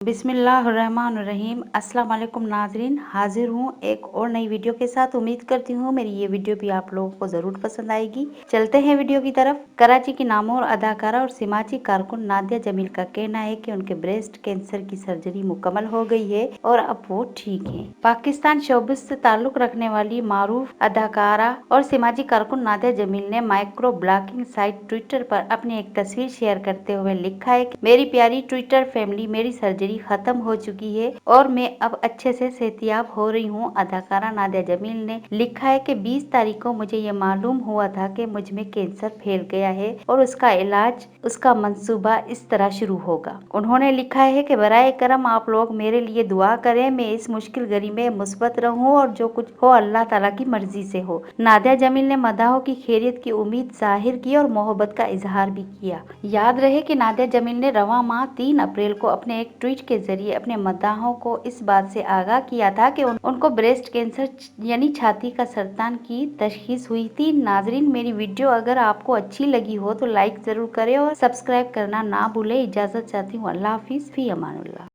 बिस्मिल्लाहिर्रहमानिर्रहीम। अस्सलाम वालेकुम नाजरीन, हाजिर हूँ एक और नई वीडियो के साथ। उम्मीद करती हूँ मेरी ये वीडियो भी आप लोगों को ज़रूर पसंद आएगी। चलते हैं वीडियो की तरफ। कराची की नामवर अदाकारा और समाजी कारकुन नादिया जमील का कहना है कि उनके ब्रेस्ट कैंसर की सर्जरी मुकम्मल हो गई है और अब वो ठीक हैं। पाकिस्तान शोबिस से ताल्लुक रखने वाली मारूफ अदाकारा और समाजी कारकुन नादिया जमील ने माइक्रो ब्लॉगिंग साइट ट्विटर पर अपनी एक तस्वीर शेयर करते हुए लिखा है कि मेरी प्यारी ट्विटर फैमिली, मेरी सर्जरी खत्म हो चुकी है और मैं अब अच्छे से सेहतियाब हो रही हूँ। अदाकारा नादिया जमील ने लिखा है कि 20 तारीख को मुझे ये मालूम हुआ था कि मुझ में कैंसर फैल गया है और उसका इलाज, उसका मंसूबा इस तरह शुरू होगा। उन्होंने लिखा है कि बराए करम आप लोग मेरे लिए दुआ करें, मैं इस मुश्किल घड़ी में मुस्बत रहूं और जो कुछ हो अल्लाह ताला की मर्जी से हो। नादिया जमील ने मदाहों की खैरियत की उम्मीद जाहिर की और मोहब्बत का इजहार भी किया। याद रहे कि नादिया जमील ने रवां माह 3 अप्रैल को अपने एक ट्वीट के जरिए अपने मद्दाहों को इस बात से आगाह किया था कि उनको ब्रेस्ट कैंसर यानी छाती का सरतान की तशखीस हुई थी। नाजरीन, मेरी वीडियो अगर आपको अच्छी लगी हो तो लाइक जरूर करें और सब्सक्राइब करना ना भूलें। इजाजत चाहती हूँ। अल्लाह हाफिज, फी अमानुल्लाह।